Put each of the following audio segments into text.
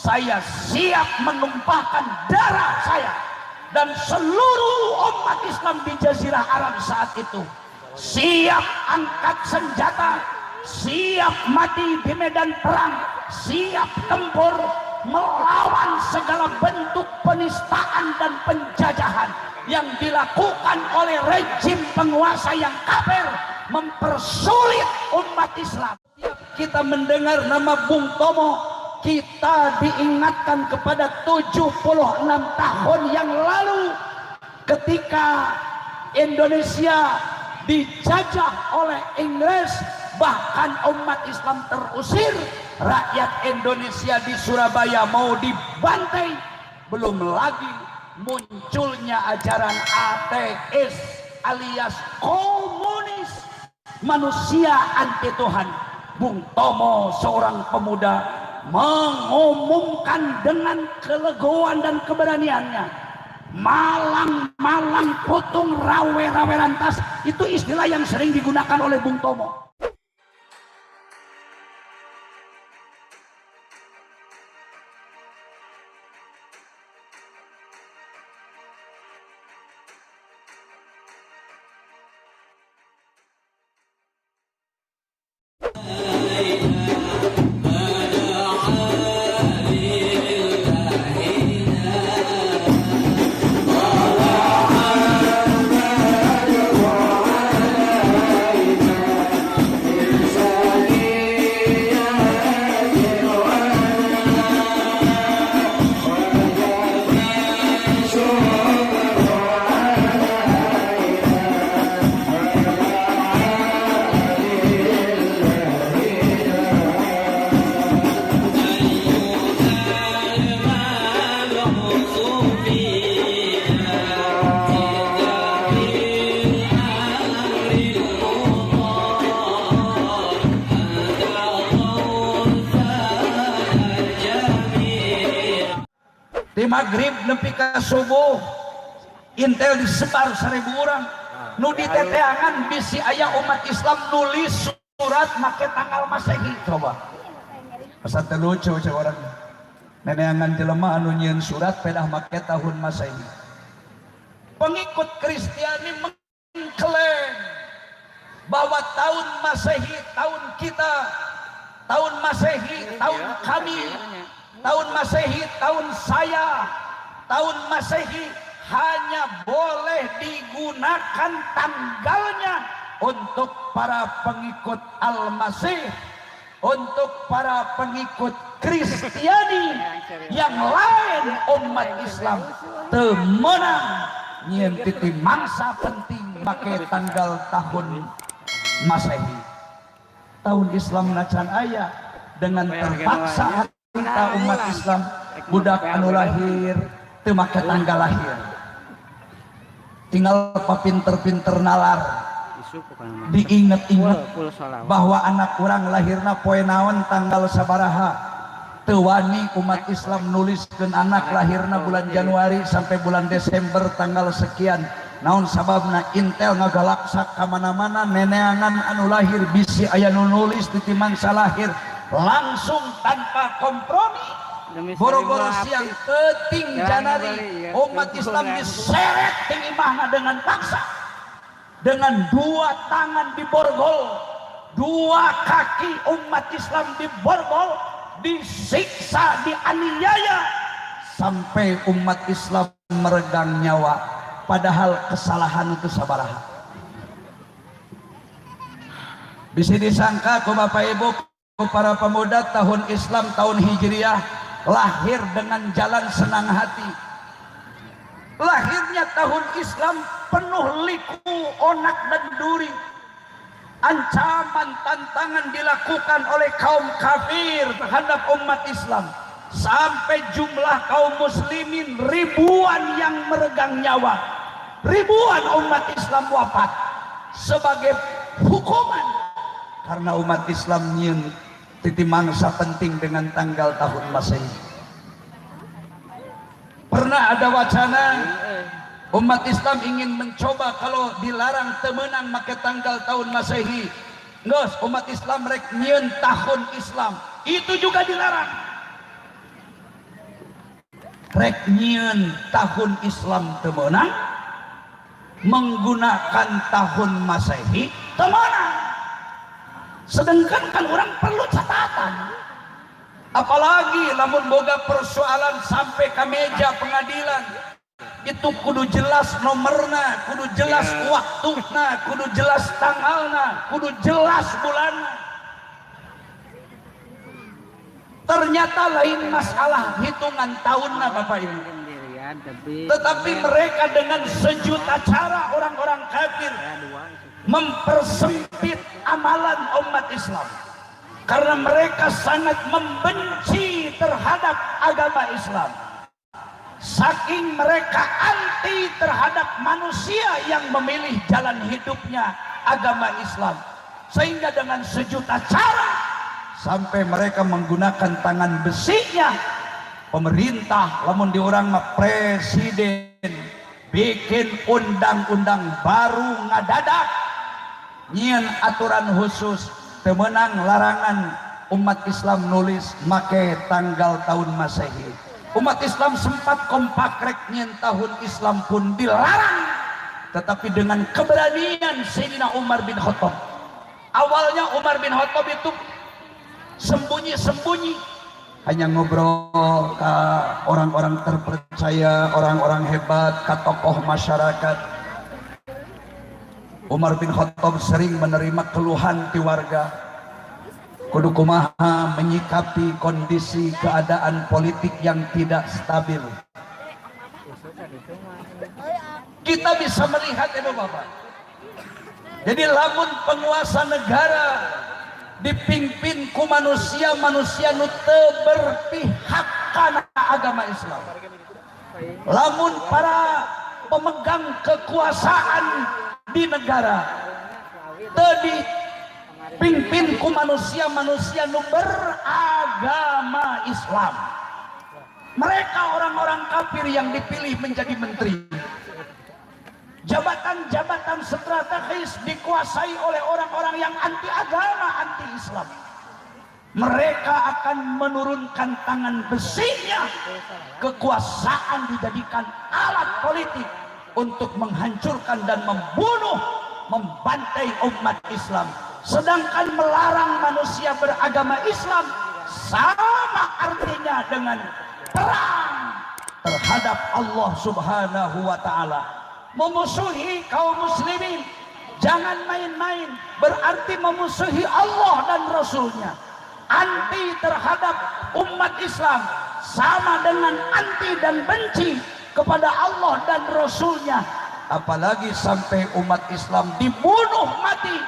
saya siap menumpahkan darah saya dan seluruh umat Islam di Jazirah Arab saat itu siap angkat senjata, siap mati di medan perang, siap tempur melawan segala bentuk penistaan dan penjajahan yang dilakukan oleh rejim penguasa yang kafir mempersulit umat Islam. Kita mendengar nama Bung Tomo, kita diingatkan kepada 76 tahun yang lalu ketika Indonesia dijajah oleh Inggris, bahkan umat Islam terusir, rakyat Indonesia di Surabaya mau dibantai, belum lagi munculnya ajaran ateis alias komunis, manusia anti Tuhan. Bung Tomo seorang pemuda mengumumkan dengan kelegoan dan keberaniannya, malang-malang potong rawe-rawe rantas, itu istilah yang sering digunakan oleh Bung Tomo. Di maghrib nepi ka subuh intel disebar 1000 orang nu di teteangan bisi aya umat Islam nulis surat make tanggal Masehi. Coba asa teu lucu cek orang neneangan jelema anu nyieun surat pedah make tahun Masehi. Pengikut Kristiani mengklaim bahwa tahun Masehi tahun kita, tahun Masehi tahun kami, tahun Masehi tahun saya, tahun Masehi hanya boleh digunakan tanggalnya untuk para pengikut Al-Masih, untuk para pengikut Kristiani. Yang lain umat Islam teu meunang nyieun titi mangsa penting make tanggal tahun Masehi. Tahun Islam nacan aya dengan terpaksa kita umat Islam budak anu lahir teu make tanggal lahir, tinggal papinter-pinter nalar diinget-inget bahwa anak urang lahirna poe naon tanggal sabaraha. Teu wani umat Islam nuliskeun anak lahirna bulan Januari sampai bulan Desember tanggal sekian. Naon sababna? Intel ngagalaksak ka mana-mana neneangan anu lahir bisi aya nu nulis di mangsa lahir langsung tanpa kompromi. Boro-boro siang teuting janari umat Islam diseret ting imahna dengan paksa, dengan 2 tangan diborgol, 2 kaki umat Islam diborgol, disiksa, dianiaya sampai umat Islam meregang nyawa. Padahal kesalahan itu sabaraha. Bisa disangka ku Bapak Ibu, ku para pemuda, tahun Islam tahun Hijriah lahir dengan jalan senang hati. Lahirnya tahun Islam penuh liku, onak dan duri. Ancaman, tantangan dilakukan oleh kaum kafir terhadap umat Islam. Sampai jumlah kaum muslimin ribuan yang meregang nyawa, ribuan umat Islam wafat sebagai hukuman karena umat Islam nyieun titi mangsa penting dengan tanggal tahun Masehi. Pernah ada wacana umat Islam ingin mencoba kalau dilarang temenang make tanggal tahun Masehi, geus umat Islam rek nyieun tahun Islam, itu juga dilarang. rek nyieun tahun Islam teu meunang, menggunakan tahun Masehi teu meunang. Sedangkan kan orang perlu catatan, apalagi lamun boga persoalan sampai ke meja pengadilan, itu kudu jelas nomorna, kudu jelas waktuna, kudu jelas tanggalna, kudu jelas bulanna. Ternyata lain masalah hitungan tahunna Bapak Ibu, tetapi mereka dengan sejuta cara orang-orang kafir mempersempit amalan umat Islam, karena mereka sangat membenci terhadap agama Islam. Saking mereka anti terhadap manusia yang memilih jalan hidupnya agama Islam, sehingga dengan sejuta cara sampai mereka menggunakan tangan besinya. Pemerintah lamun diurang mah presiden bikin undang-undang baru ngadadak nyieun aturan khusus teu meunang larangan umat Islam nulis make tanggal tahun Masehi. Umat Islam sempat kompak rek nyieun tahun Islam pun dilarang, tetapi dengan keberanian Sayyidina Umar bin Khattab. Awalnya Umar bin Khattab itu sembunyi-sembunyi, hanya ngobrol ke orang-orang terpercaya, orang-orang hebat, ke tokoh masyarakat. Umar bin Khattab sering menerima keluhan di warga, kudu kumaha menyikapi kondisi keadaan politik yang tidak stabil. Kita bisa melihat itu Bapak. Jadi lamun penguasa negara dipimpin ku manusia-manusia nu teu berpihak kana agama Islam, lamun para pemegang kekuasaan di negara teu dipimpin ku manusia-manusia nu beragama Islam, mereka orang-orang kafir yang dipilih menjadi menteri, jabatan-jabatan strategis dikuasai oleh orang-orang yang anti agama, anti Islam. Mereka akan menurunkan tangan besinya, kekuasaan dijadikan alat politik untuk menghancurkan dan membunuh, membantai umat Islam. Sedangkan melarang manusia beragama Islam sama artinya dengan perang terhadap Allah Subhanahu wa Ta'ala. Memusuhi kaum muslimin, jangan main-main, berarti memusuhi Allah dan Rasulnya. Anti terhadap umat Islam sama dengan anti dan benci kepada Allah dan Rasulnya. Apalagi sampai umat Islam dibunuh mati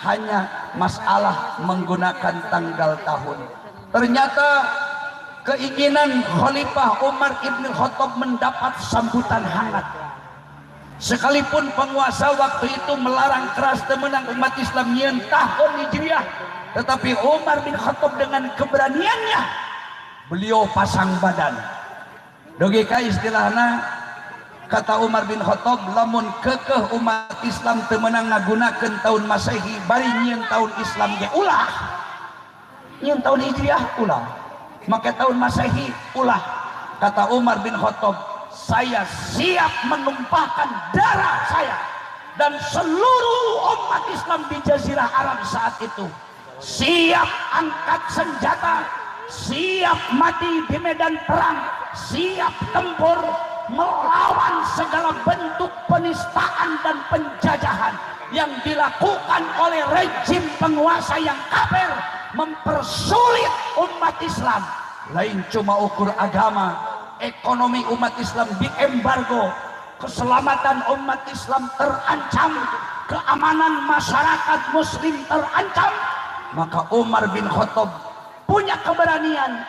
hanya masalah menggunakan tanggal tahun. Ternyata keinginan Khalifah Umar ibn Khattab mendapat sambutan hangat. Sekalipun penguasa waktu itu melarang keras temenang umat Islam nyieun tahun Hijriah, tetapi Umar bin Khattab dengan keberaniannya beliau pasang badan. Doge ka istilahna, kata Umar bin Khattab, lamun kekeh umat Islam teu meunang ngagunakeun tahun Masehi, bari nyieun tahun Islam ge ulah. Nyieun tahun Hijriah ulah, make tahun Masehi ulah. Kata Umar bin Khattab, saya siap menumpahkan darah saya dan seluruh umat Islam di Jazirah Arab saat itu, siap angkat senjata, siap mati di medan perang, siap tempur melawan segala bentuk penistaan dan penjajahan yang dilakukan oleh rejim penguasa yang kafir, mempersulit umat Islam. Lain cuma ukur agama, ekonomi umat Islam diembargo, keselamatan umat Islam terancam, keamanan masyarakat muslim terancam. Maka Umar bin Khattab punya keberanian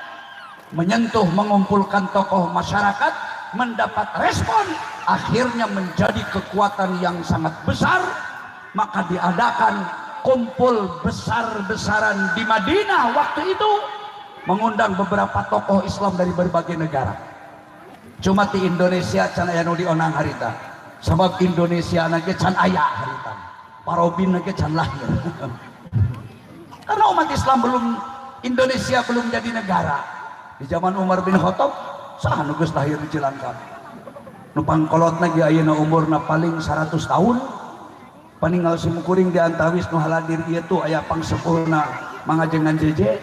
menyentuh, mengumpulkan tokoh masyarakat, mendapat respon, akhirnya menjadi kekuatan yang sangat besar. Maka diadakan kumpul besar-besaran di Madinah waktu itu, mengundang beberapa tokoh Islam dari berbagai negara. Cuma di Indonesia can aya nu dionang harita, sebab Indonesia nage can aya harita, parobin nage can lahir. Karena umat Islam belum, Indonesia belum jadi negara. Di zaman Umar bin Khattab saha nu geus lahir di Cilangkap nu pangkolotna ge ayeuna umurna paling 100 tahun paninggal simukuring di antawis nu haladir ieu tuh aya pangsepuhna mangajengan jeje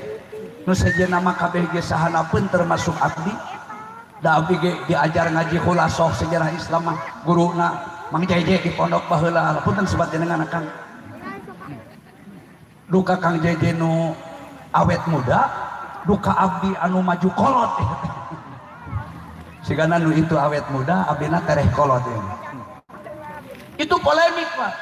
nu sejenna mah kabeh ge sahanapeun termasuk abdi da abdi ge diajar ngaji khulasoh sejarah Islam mah guruna Mang Jeje di pondok baheula punten sebat jenengan Kang duka Kang Jeje nu awet muda duka abdi anu maju kolot sigana nu itu awet muda abdina tereh kolot itu polemik Pak.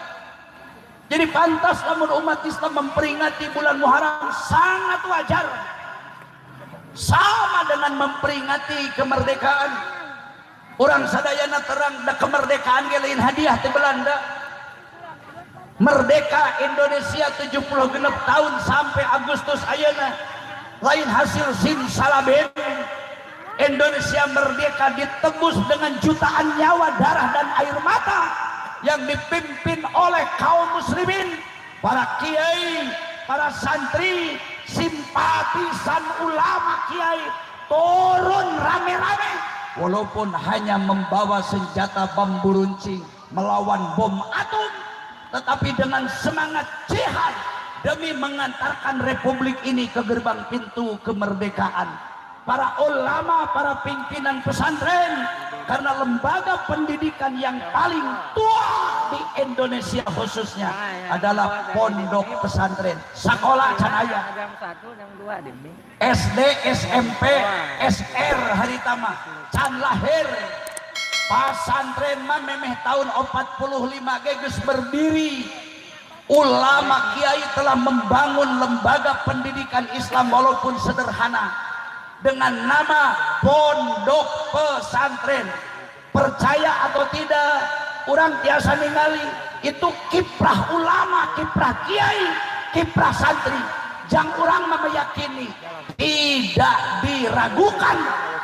Jadi pantas namun umat Islam memperingati bulan Muharram sangat wajar sama dengan memperingati kemerdekaan orang sadayana terang da kemerdekaan ge lain hadiah ti Belanda merdeka Indonesia 76 tahun sampai Agustus ayeuna lain hasil simsalabim Indonesia merdeka ditebus dengan jutaan nyawa darah dan air mata yang dipimpin oleh kaum muslimin para kiai para santri simpatisan ulama kiai turun rame-rame walaupun hanya membawa senjata bambu runcing melawan bom atom tetapi dengan semangat jihad demi mengantarkan republik ini ke gerbang pintu kemerdekaan para ulama, para pimpinan pesantren karena lembaga pendidikan yang paling tua di Indonesia khususnya adalah pondok pesantren sekolah canaya SD, SMP, SR haritama can lahir pesantren mah memeh tahun 45 geus berdiri ulama kiai telah membangun lembaga pendidikan Islam walaupun sederhana dengan nama pondok pesantren percaya atau tidak orang biasa ningali itu kiprah ulama kiprah kiai kiprah santri yang orang meyakini tidak diragukan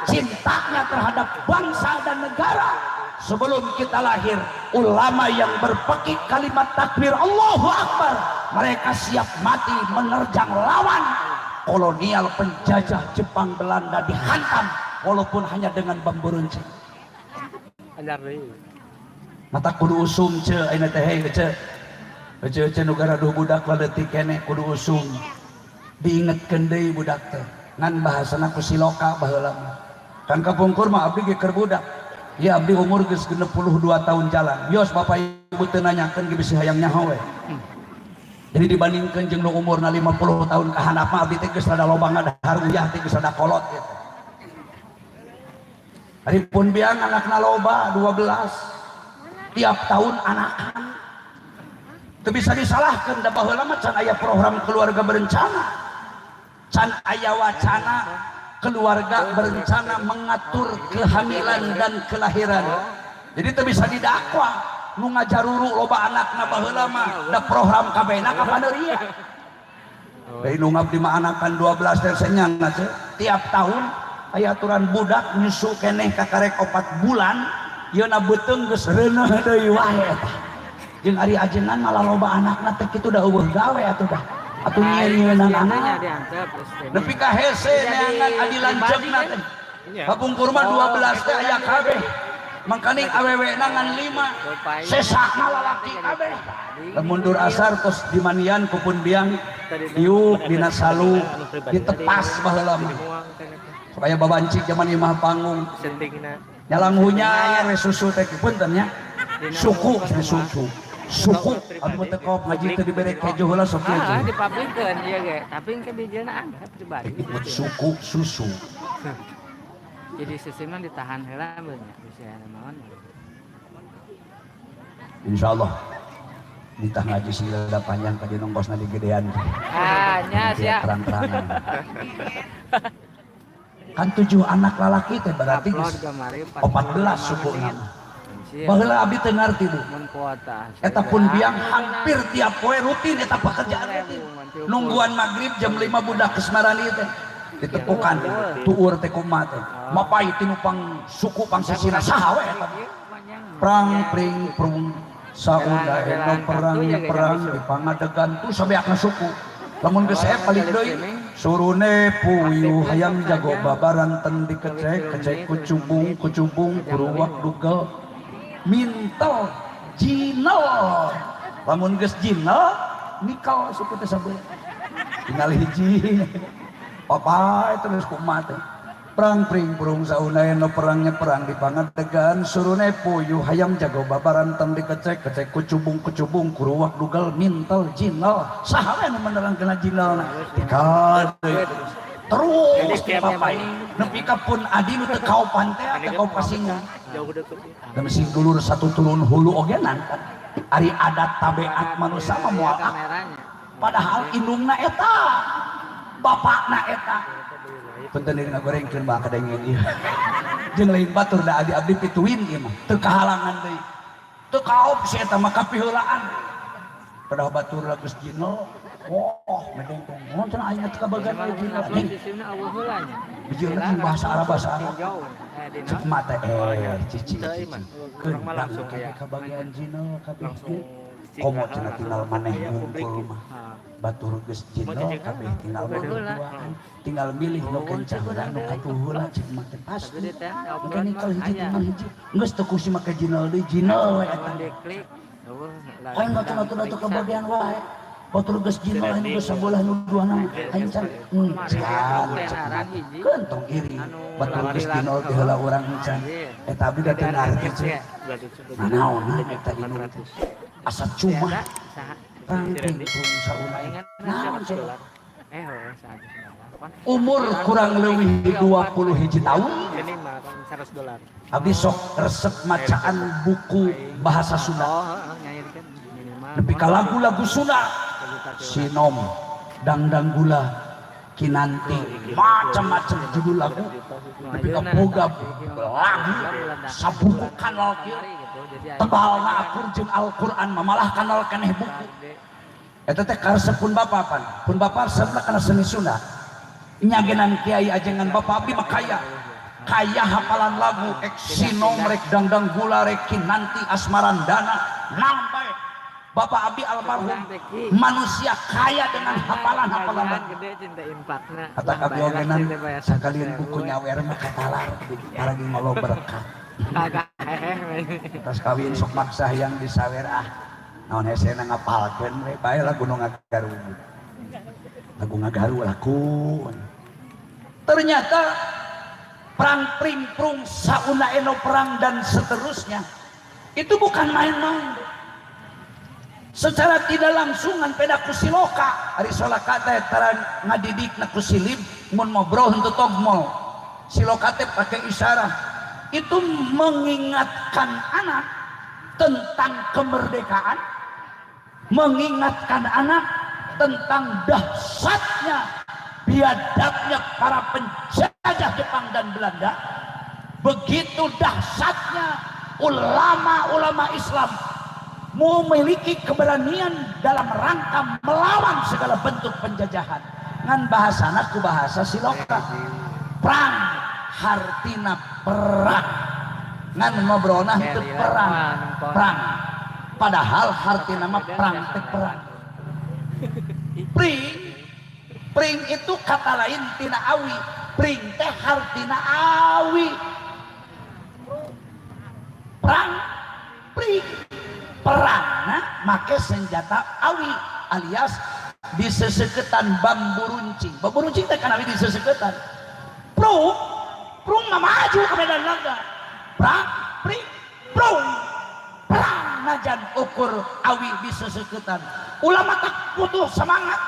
cintanya terhadap bangsa dan negara sebelum kita lahir ulama yang berpekik kalimat takbir Allahu Akbar mereka siap mati menerjang lawan kolonial penjajah Jepang Belanda dihantam walaupun hanya dengan bambu runcing mata kudu usum ce ayeuna teh heuh ce nu garaduh budak leutik keneh kudu usum diingetkeun deui budak teh ngan bahasana ku siloka baheula kan kapungkur mah abdi ge keur budak ya abdi umur geus 62 tahun jalan yos bapak ibu teu nanyakeun ge bisi hayang nyaho we jadi dibandingkan jeung nu umurna 50 tahun ka handap mah abdi teh geus rada loba ngadahar uyah teh geus rada kolot gitu. Haripun biang anakna loba 12 tiap tahun anakan teu bisa disalahkeun da baheula mah can aya program keluarga berencana can aya wacana keluarga berencana mengatur kehamilan dan kelahiran jadi teu bisa didakwa nu ngajaruru loba anakna baheula mah da program kabehna ka paneria deui nu ngabdi mah anakan 12 teh senyana teh tiap tahun aya aturan budak nyusu keneh ka karek 4 bulan yeuna beuteung geus reuneuh deui wae eta jeung ari ajengan malah loba anakna teh kitu da eueuh gawe atuh dah atuh nyieun anak nepi ka hese neangan adilan jegna teh kapungkur mah 12 teh aya kabeh mangkaning awewe nangan 5 sesakna lalaki kabeh mundur asar terus dimanian kupun biang diuk dina salu ditepas baheula mah supaya babancik zaman imah panggung nyalang hunya we susu teh punten nya suku anu teh kop ngaji teh dibere keju heula sok keju dipabrikeun ieu ge tapi ke bijana ada pribadi suku susu jadi sistemnya ditahan heula beunnya bisa naon insyaallah ditah ngaji sila panjang ka dina ongkosna di gedean nya sia terang-terangan kan 7 anak lalaki teh berarti 14 sukuna baheula abdi teu ngarti Bu eta pun biang hampir tiap poe rutin eta pekerjaan rutin nungguan maghrib jam 5 budak kesmarani teh ditepukan tuur teh kumaha teh mapai tinu pang suku pang sasina saha we eta perang pring prung saunda eno perang di pangadegan tu sabeakna suku lamun geus sae balik deui surune puyuh hayam jago babaran ten dikecek kecek kucubung kuruwak dugal mintel jinel lamun geus jinel nikal suku teh sabeula tinggal hiji papai terus kumaha teh perang pring burung saunaena perangnya perang di pangadegan surune puyuh hayam jago babaran teng dikecek kecek kucubung kuruwak dugal mintel jinel saha we nu menerangkeun jinelna tikal terus papai nepi ka pun adi nu teu kaopan teh teh kaop pasingan dan sing dulur satu turun hulu ogenan kan ari adat tabeat manusia mah moal padahal indungna eta bapakna eta punten deui ngagorengkeun mah kadengen ieu jeung lain batur da abdi pituin ieu mah teu kahalangan deui teu kaop si eta mah kapiheulaan padahal batur geus jinel medeng tong cenah aya teu kabagan ieu jinel sisina awal heulanya bijil bahasa Arab cek mata cici urang mah langsung aya kabagian jinel kabeh komo cenah tinggal maneh ngumpul mah batur geus jinel kabeh tinggal berduaan tinggal milih nu kencang dan nu katuhula cek mah teh pasti mungkin kalau hiji tinggal hiji geus teu kusi make jinel deui jinel we eta aing ngatur-ngatur atuh kabagian wae batur geus jinel anu geus sabelah nu duana hancan kentong iri batur geus jinel teh heula urang hancan eta abdi da teu ngarti cek nanaon eta indung asa cuma rangkeng pun saunai naon coba umur kurang leuwih 20 hiji tahun abdi sok resep macaan buku bahasa Sunda nepi ka lagu-lagu Sunda Sinom Dangdang Gula Kinanti macam-macam judul lagu nepi ka boga lagu sabuku kanal kieu tebalna akur jeung Al-Qur'an malah kanal keneh buku eta teh karesep pun bapa pan pun bapa resepna kana seni Sunda nyagenan kiai ajengan bapa abdi mah kaya hafalan lagu ek Sinom rek Dangdang Gula rek Kinanti Asmarandana nampai Bapak Abi almarhum manusia kaya dengan hafalan-hafalan gede cinta impakna kata kabi ogenan sakalian buku nyawer mah katalar paragi ngolo berkah tas kawin sok maksa yang disawer naon hesena ngapalkeun we bae lagu nu ngagaru laku ternyata perang pringprung sauna eno perang dan seterusnya itu bukan main-main secara tidak langsungan peda kusiloka ari solaka teh tara ngadidikna kusilib mun ngobrol henteu togmol siloka teh pakai isyarat itu mengingatkan anak tentang kemerdekaan mengingatkan anak tentang dahsyatnya biadabnya para penjajah Jepang dan Belanda begitu dahsyatnya ulama-ulama Islam memiliki keberanian dalam rangka melawan segala bentuk penjajahan ngan bahasana ku bahasa siloka perang hartina perang ngan ngobrolna itu perang padahal hartina mah perang teh perang pring itu kata lain tina awi pring teh hartina awi perang pring perangna make senjata awi alias diseseketan bambu runcing teh kan awi diseseketan prung mah maju ke medan laga perang najan ukur awi diseseketan ulama tak putus semangat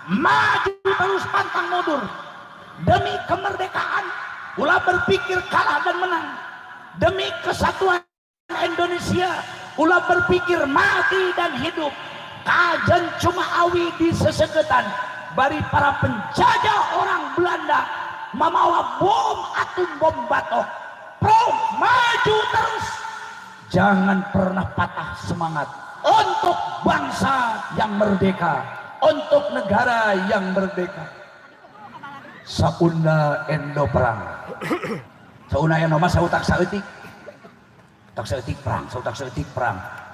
maju terus pantang mundur demi kemerdekaan ulah berpikir kalah dan menang demi kesatuan Indonesia ulah berpikir mati dan hidup kajen cuma awi disesegetan bari para penjajah orang Belanda memawa bom atom bom batok maju terus jangan pernah patah semangat untuk bangsa yang merdeka untuk negara yang merdeka sauna endo perang sauna endo mah sautak saeutik tak seetik perang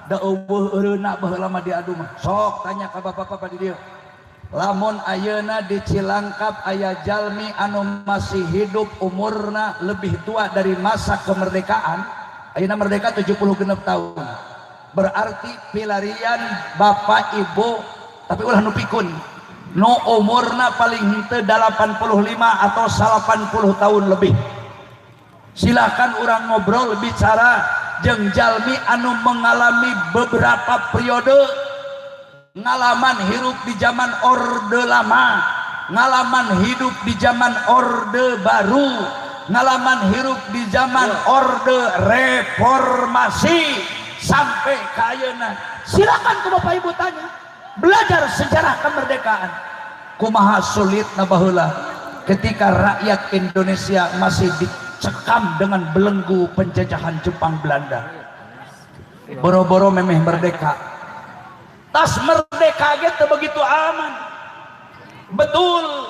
da eueuh eureuna baheula mah diadu mah sok tanya ka bapak-bapak di dieu lamun ayeuna di Cilangkap aya jalmi anu masih hidup umurna lebih tua dari masa kemerdekaan, ayeuna merdeka 76 tahun, berarti pilarian bapak ibu tapi ulah nu pikun nu umurna paling henteu 85 atau 80 tahun lebih. Silakan orang ngobrol bicara jeung jalmi anu mengalami beberapa periode ngalaman hidup di zaman orde lama, ngalaman hidup di zaman orde baru, ngalaman hidup di zaman orde reformasi sampai ke ayeuna. Silakan ke Bapak Ibu tanya, belajar sejarah kemerdekaan. Kumaha sulitna baheula ketika rakyat Indonesia masih dicekam dengan belenggu penjajahan Jepang Belanda. Boro-boro memeh merdeka. Tas merdeka gitu begitu aman. Betul,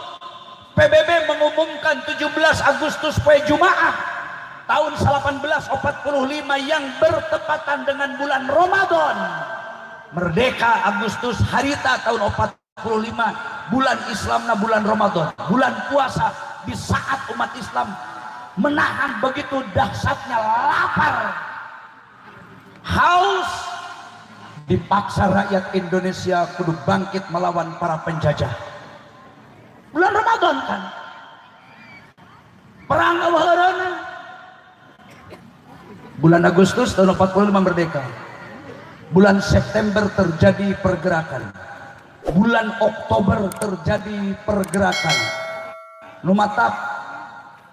PBB mengumumkan 17 Agustus poe Jumaah tahun 1845 yang bertepatan dengan bulan Ramadan. Merdeka Agustus harita tahun 45, bulan Islamna bulan Ramadan, bulan puasa, di saat umat Islam menahan begitu dahsyatnya lapar, haus, dipaksa rakyat Indonesia kudu bangkit melawan para penjajah. Bulan Ramadan kan, perang awal-awalnya. Bulan Agustus tahun 45 merdeka. Bulan September terjadi pergerakan. Bulan Oktober terjadi pergerakan. Numatap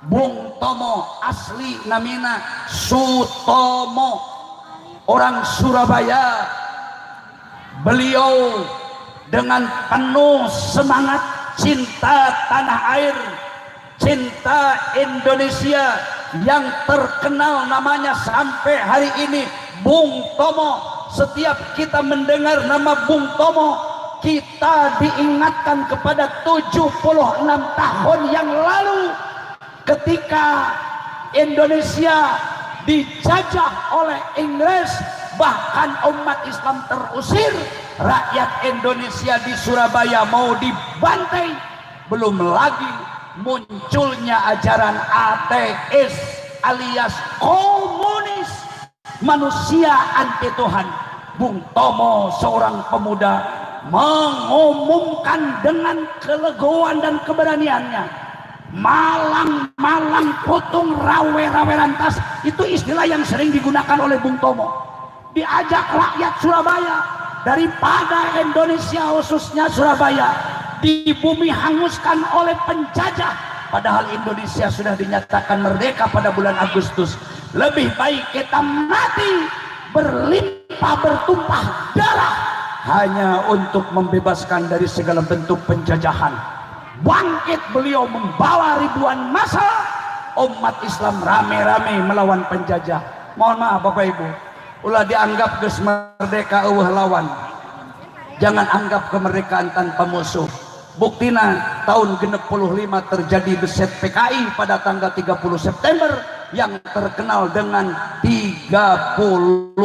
Bung Tomo, asli namina Sutomo, orang Surabaya. Beliau dengan penuh semangat cinta tanah air, cinta Indonesia yang terkenal namanya sampai hari ini Bung Tomo. Setiap kita mendengar nama Bung Tomo, kita diingatkan kepada 76 tahun yang lalu ketika Indonesia dijajah oleh Inggris, bahkan umat Islam terusir, rakyat Indonesia di Surabaya mau dibantai. Belum lagi munculnya ajaran ateis alias komunis, manusia anti Tuhan. Bung Tomo, seorang pemuda, mengumumkan dengan kelegoan dan keberaniannya, malang-malang potong rawe-rawe rantas. Itu istilah yang sering digunakan oleh Bung Tomo. Diajak rakyat Surabaya, daripada Indonesia khususnya Surabaya di bumi hanguskan oleh penjajah, padahal Indonesia sudah dinyatakan merdeka pada bulan Agustus. Lebih baik kita mati berlimpah bertumpah darah hanya untuk membebaskan dari segala bentuk penjajahan. Bangkit beliau membawa ribuan massa umat Islam rame-rame melawan penjajah. Mohon maaf Bapak Ibu, ulah dianggap geus merdeka eueuh lawan. Jangan anggap kemerdekaan tanpa musuh. Buktina tahun 65 terjadi beset PKI pada tanggal 30 September yang terkenal dengan 30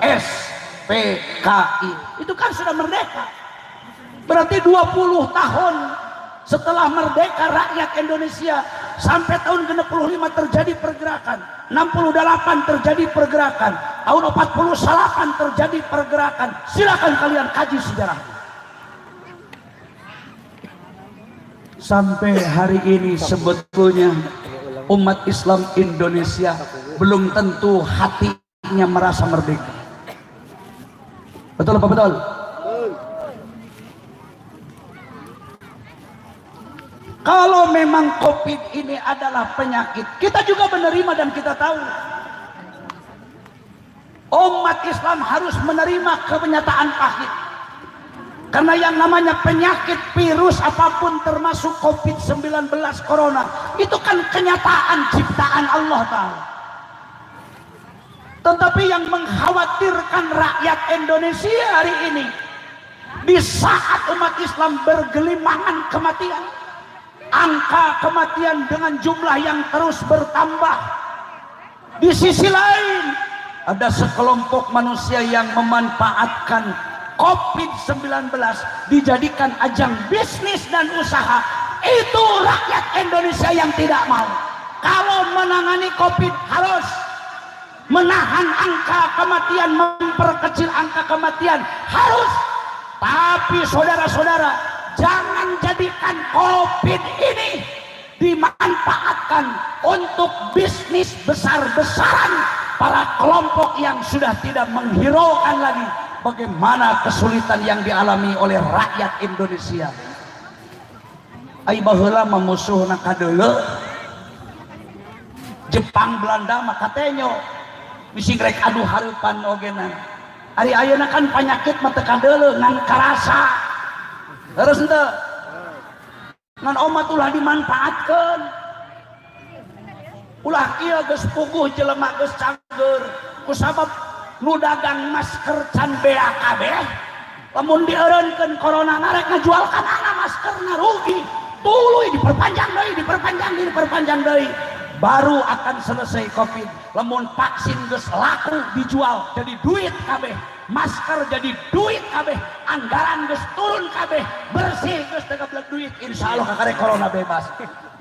SPKI. Itu kan sudah merdeka. Berarti 20 tahun setelah merdeka rakyat Indonesia sampai tahun 65 terjadi pergerakan, 68 terjadi pergerakan, tahun 48 terjadi pergerakan. Silakan kalian kaji sejarah. Sampai hari ini sebetulnya umat Islam Indonesia belum tentu hatinya merasa merdeka. Betul apa betul? Kalau memang COVID ini adalah penyakit, kita juga menerima dan kita tahu. Umat Islam harus menerima kenyataan pahit. Karena yang namanya penyakit virus apapun termasuk COVID-19 Corona, itu kan kenyataan ciptaan Allah Ta'ala. Tetapi yang mengkhawatirkan rakyat Indonesia hari ini, di saat umat Islam bergelimangan kematian, angka kematian dengan jumlah yang terus bertambah, di sisi lain ada sekelompok manusia yang memanfaatkan COVID-19 dijadikan ajang bisnis dan usaha, itu rakyat Indonesia yang tidak mau. Kalau menangani COVID harus menahan angka kematian, memperkecil angka kematian, harus. Tapi saudara-saudara, jangan jadikan COVID ini dimanfaatkan untuk bisnis besar-besaran para kelompok yang sudah tidak menghiraukan lagi bagaimana kesulitan yang dialami oleh rakyat Indonesia. Ai baheula memusuhna kadeuleu Jepang Belanda maka tenyo bisi rek adu hareupan ogenan. Ari ayeuna kan penyakit mah teu kadeuleu ngan karasa. Terus henteu. Ngan omat ulah dimanfaatkeun. Ulah ieu geus puguh jelema geus cager. Kusabab nu dagang masker can bea kabeh. Lamun dieureunkeun corona rek ngajual kanana maskerna rugi. Tuluy diperpanjang deui. Baru akan selesai COVID. Lamun vaksin geus laku dijual jadi duit kabeh, masker jadi duit kabeh, anggaran geus turun kabeh, bersih geus teu gablek duit, insyaallah kakare corona bebas.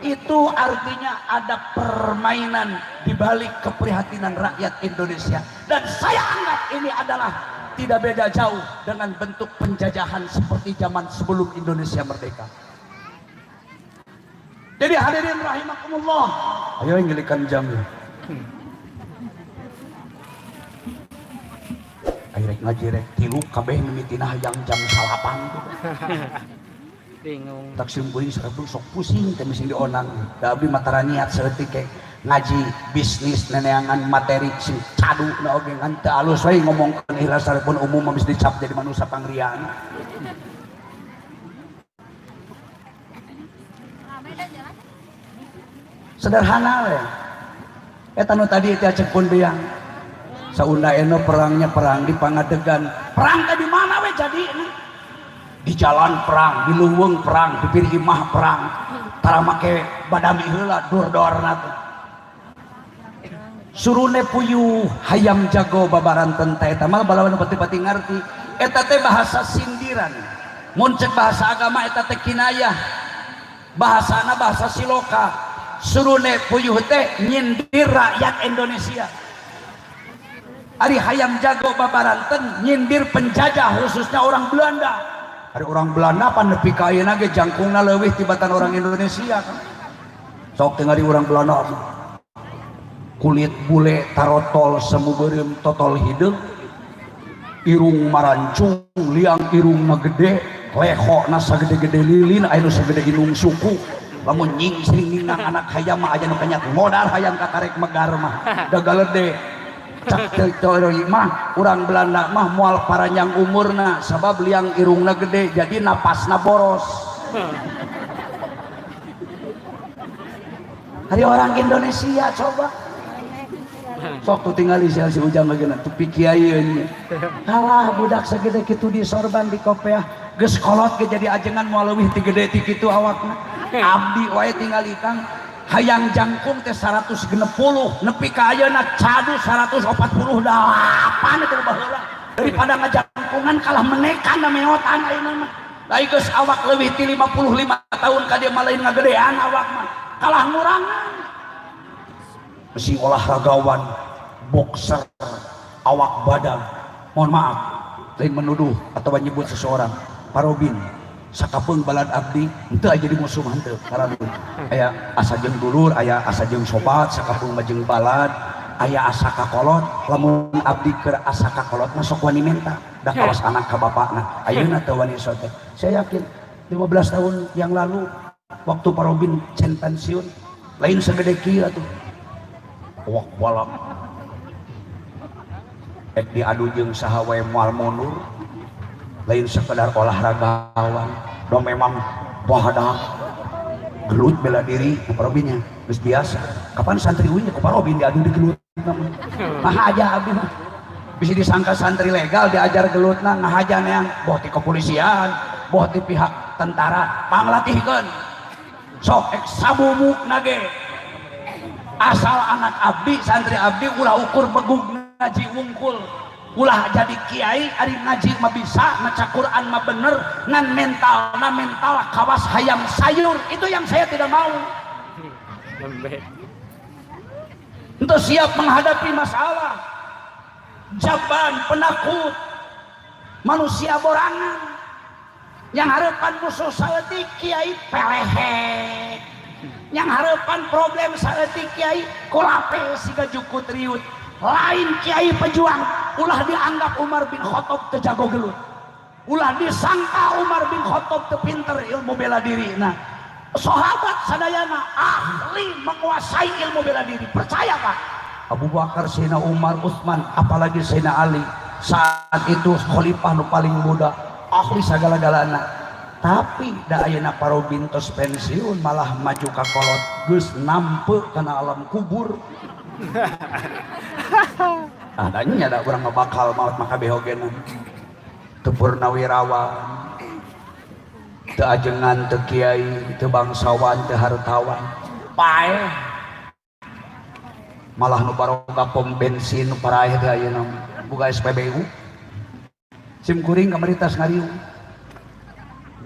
Itu artinya ada permainan di balik keprihatinan rakyat Indonesia, dan saya anggap ini adalah tidak beda jauh dengan bentuk penjajahan seperti zaman sebelum Indonesia merdeka. Jadi hadirin rahimakumullah, ayo ngelikan jam ya. Ayo rek ngaji rek tilu kabeh mimitina hayang jam 8 bingung tak simkuring sarebu sok pusing teh mesti dionang. Da abdi matara niat saeutik ke ngaji bisnis neneangan materi sing cadu na oge ngan teu alus we ngomongkeun ikhlas sarepun umum mah mesti dicap jadi manusia pangrian. Sederhana we. Eta nu tadi teh cek pun biang. Saunda eno perangnya perang di Pangadegan. Perang teh di mana we jadi ini? Di jalan perang, di luwung perang, di pir imah perang. Tara make badami heula dor-dorna teh. Surune puyuh hayam jago babaranten teh eta mah balawan pati-pati ngarti. Eta teh bahasa sindiran. Mun cek bahasa agama eta teh kinayah. Bahasana bahasa siloka. Surune puyuh teh nyindir rakyat Indonesia. Ari hayam jago babaranten nyindir penjajah khususnya orang Belanda. Ari orang Belanda pan nepi ka ayeuna ge jangkungna leuwih tibatan orang Indonesia kan. Sok teu ngari orang Belanda kulit bule tarotol semu beureum totol hideung, irung marancung, liang irungna gede, lehona sagede-gede lilin, aya nu sagede inung suku. Lamun nying sering ningang anak hayam mah aja nu kanyat modal hayam kakarek megar mah da galede cak teori mah urang Belanda mah moal paranjang umurna sabab liang irungna gede jadi napasna boros. Hari orang Indonesia coba sok tu tinggal si ujang lagi na tupi kiaieunya halah budak sagede kitu di sorban di kopeah geus kolot ge jadi ajengan moal leuwih ti gede ti kitu awakna. Abdi wae tinggal ikang hayang jangkung teh 160 nepi ka ayeuna cadu 148 eta baheula daripada ngajangkungan kalah menekan da meotan ayeuna mah lain geus awak leuwih ti 55 tahun ka dieu mah lain ngagedean awak mah kalah ngurangan. Mesti olahragawan boxer awak badan, mohon maaf lain menuduh atau menyebut seseorang parobin sakapeung balad abdi henteu aya jadi musuh henteu karana aya asa jeung dulur aya asa jeung sobat sakapeung mah jeung balad aya asa kakolot lamun abdi keur asa kakolot mah sok wani menta da kawas anak ka bapakna ayeuna teu wani sote. Saya yakin 15 tahun yang lalu waktu parobin cen pensiun lain segede kieu atuh wak balak diadu jeung saha wae moal mundur lain sekedar olahragawan dong memang bahadak gelut bela diri ke parobinnya geus biasa kapan santri uin ke parobin diadu di gelut mah aja abdi mah bisa disangka santri legal diajar gelutna ngahajan yang boh ti kepolisian boh ti pihak tentara panglatihkeun sok ek sabumukna ge asal anak abdi santri abdi ulah ukur begug ngaji wungkul ulah jadi kiai ari ngaji mah bisa, maca Quran mah bener, ngan mental kawas hayam sayur, itu yang saya tidak mau. Untuk siap menghadapi masalah, jaban, penakut, manusia borangan, yang harapan musuh saeutik kiai pelehek, yang harapan problem saeutik kiai kolape siga jukut riut. Lain kiai pejuang, ulah dianggap Umar bin Khattab teu jago gelut, ulah disangka Umar bin Khattab teu pinter ilmu bela diri. Nah, sahabat sadayana ahli menguasai ilmu bela diri, percaya Pak? Abu Bakar, Sayyidina Umar, Utsman, apalagi Sayyidina Ali, saat itu khalifah nu paling muda, ahli sagala-galana. Tapi da ayeuna parobintos pensiun malah maju ka kolot, geus nampe kana alam kubur. Adanya ada orang bakal maut maka behogenan teu purnawirawan, teu ajengan, teu kiai, teu bangsawan, teu hartawan, pae malah nu baroga pom bensin nu paraeh teh ayeuna boga SPBU sim kuring kamari tas ngariung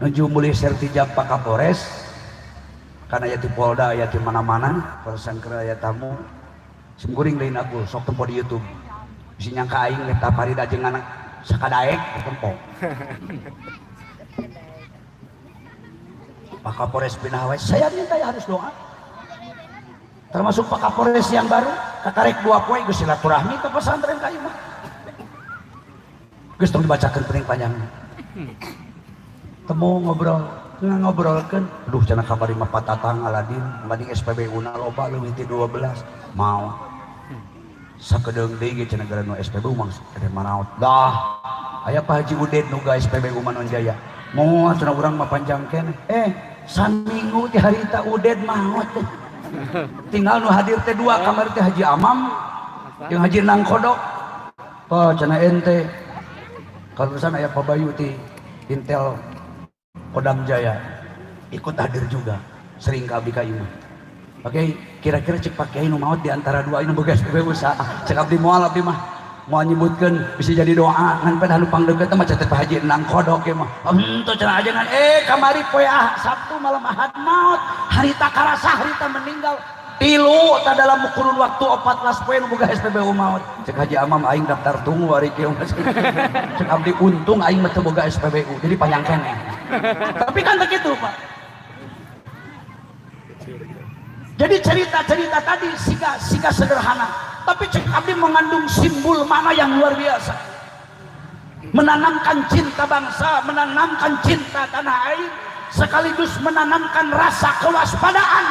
nuju mulih sertijab Pak Kapolres kana aya ti Polda aya ti mana-mana persangkera aya tamu sim kuring lain aku sok tempo di YouTube bisi nyangka aing eta parida ajengan sakadaek tempo. Pak Kapolres Binahawa, saya minta ya harus doa. Termasuk Pak Kapolres yang baru, kakarek 2 poe geus silaturahmi ke pesantren ka ieu mah. Geus tong dibacakeun peuning panjangna. Temu ngobrolkeun, aduh cenah kamari mah patatang Aladin, banding SPBU na loba leuwih ti 12. Mau. Sakedeung deui ge cenah gara nu SPBU mah ade manaot. Dah, aya Pak Haji Uded nu ga SPBU Manon Jaya. Moal cenah urang mah panjang keneh. Saminggu ti harita Uded maot teh. Tinggal nu hadir teh 2 kamari teh Haji Amam jeung Haji Nangkodok. Oh cenah ente. Kalusan aya Pak Bayu ti Intel Kodam Jaya ikut hadir juga. Sering ka abdi ka ieu. Oke, kira-kira cek Pak Kiai nu maot di antara 2 ini boga SPBU saha. Cek abdi moal abdi mah mau nyebutkan bisa jadi doa ngan pada nu pangdeukeuh mah catet Pak Haji Nangkodok ge mah. Henteu cenah ajengan kamari poe Sabtu malam Ahad maot, harita karasa harita meninggal. 3 ta dalam kurun waktu 14 poe nu boga SPBU maot. Cek Haji Amam aing daftar tunggu ari kieu mah. Cek abdi untung aing mah teu boga SPBU jadi panjang keneh. Tapi kan begitu Pak. Jadi cerita-cerita tadi siga sederhana, tapi cek abdi mengandung simbol mana yang luar biasa. Menanamkan cinta bangsa, menanamkan cinta tanah air, sekaligus menanamkan rasa kewaspadaan